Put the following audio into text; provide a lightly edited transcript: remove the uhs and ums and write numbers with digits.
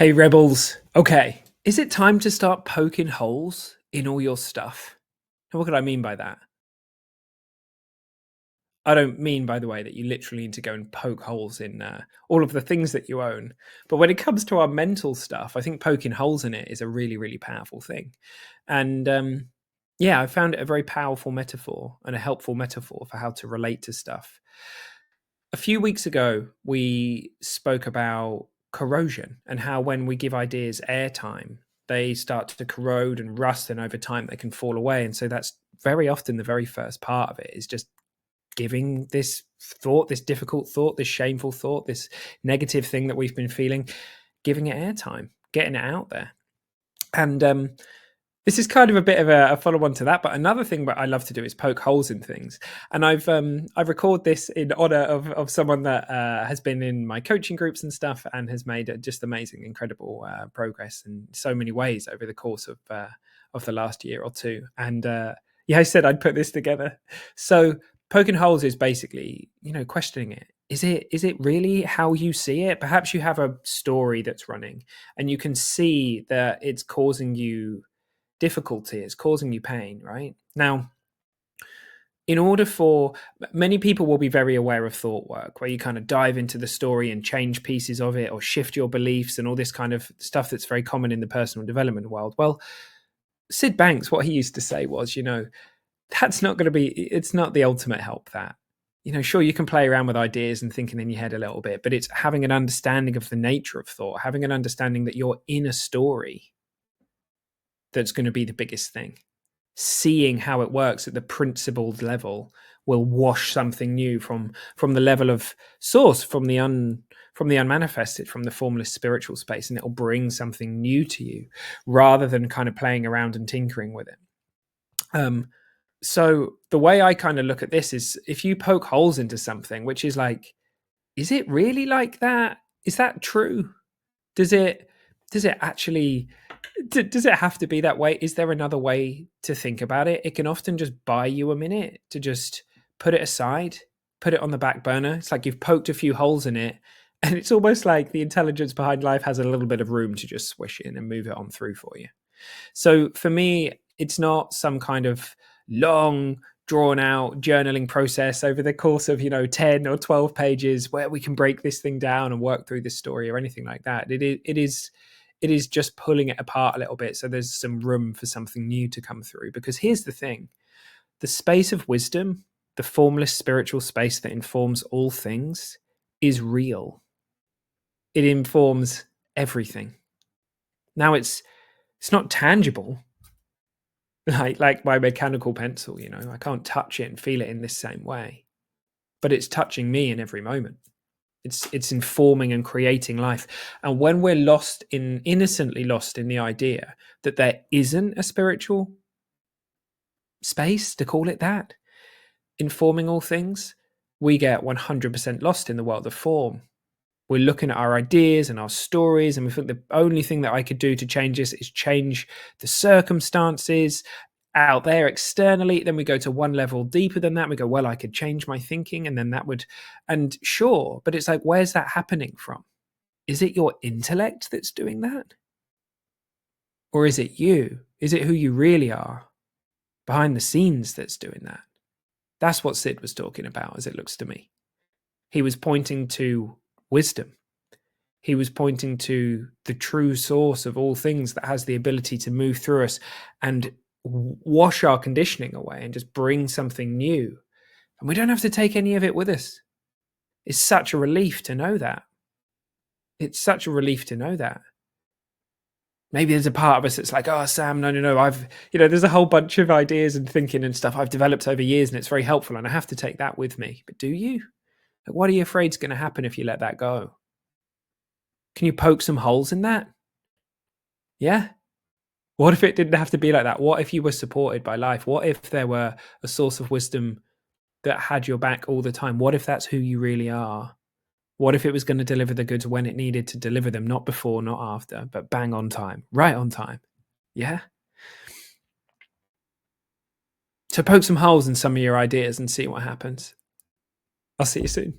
Hey, rebels. Okay, is it time to start poking holes in all your stuff? And what could I mean by that? I don't mean, by the way, that you literally need to go and poke holes in all of the things that you own. But when it comes to our mental stuff, I think poking holes in it is a really, really powerful thing. And yeah, I found it a very powerful metaphor and a helpful metaphor for how to relate to stuff. A few weeks ago, we spoke about corrosion and how when we give ideas airtime, they start to corrode and rust, and over time they can fall away. And so that's very often the very first part of it is just giving this thought, this difficult thought, this shameful thought, this negative thing that we've been feeling, giving it airtime, getting it out there. And this is kind of a bit of a follow-on to that, but another thing that I love to do is poke holes in things. And I've recorded this in honor of someone that has been in my coaching groups and stuff, and has made just amazing, incredible progress in so many ways over the course of the last year or two. And yeah, I said I'd put this together. So poking holes is basically, questioning it. Is it really how you see it? Perhaps you have a story that's running, and you can see that it's causing you difficulty, it's causing you pain, right? Now, in order for many people will be very aware of thought work, where you kind of dive into the story and change pieces of it or shift your beliefs and all this kind of stuff that's very common in the personal development world. Well, Sid Banks, what he used to say was, that's not going to be, it's not the ultimate help. That, sure, you can play around with ideas and thinking in your head a little bit, but it's having an understanding of the nature of thought, having an understanding that you're in a story, that's going to be the biggest thing. Seeing how it works at the principled level will wash something new from the level of source, from the unmanifested, from the formless spiritual space, and it'll bring something new to you rather than kind of playing around and tinkering with it. So the way I kind of look at this is, if you poke holes into something, which is like, is it really like that? Is that true? Does it actually does it have to be that way? Is there another way to think about it? It can often just buy you a minute to just put it aside, put it on the back burner. It's like you've poked a few holes in it, and it's almost like the intelligence behind life has a little bit of room to just swish in and move it on through for you. So for me, it's not some kind of long, drawn out journaling process over the course of 10 or 12 pages where we can break this thing down and work through this story or anything like that. It is just pulling it apart a little bit, so there's some room for something new to come through. Because here's the thing: the space of wisdom, the formless spiritual space that informs all things, is real. It informs everything. Now, it's not tangible, like my mechanical pencil. I can't touch it and feel it in this same way, but it's touching me in every moment. It's informing and creating life. And when we're innocently lost in the idea that there isn't a spiritual space, to call it that, informing all things, we get 100% lost in the world of form. We're looking at our ideas and our stories, and we think the only thing that I could do to change this is change the circumstances out there externally. Then we go to one level deeper than that. We go, well, I could change my thinking, and then that would, and sure, but it's like, where's that happening from? Is it your intellect that's doing that? Or is it you? Is it who you really are behind the scenes that's doing that? That's what Sid was talking about, as it looks to me. He was pointing to wisdom. He was pointing to the true source of all things that has the ability to move through us and wash our conditioning away and just bring something new. And we don't have to take any of it with us. It's such a relief to know that. It's such a relief to know that. Maybe there's a part of us that's like, oh, Sam, no. There's a whole bunch of ideas and thinking and stuff I've developed over years, and it's very helpful, and I have to take that with me. But do you? Like, what are you afraid is going to happen if you let that go? Can you poke some holes in that? Yeah. What if it didn't have to be like that? What if you were supported by life? What if there were a source of wisdom that had your back all the time? What if that's who you really are? What if it was going to deliver the goods when it needed to deliver them, not before, not after, but bang on time, right on time? Yeah. So poke some holes in some of your ideas and see what happens. I'll see you soon.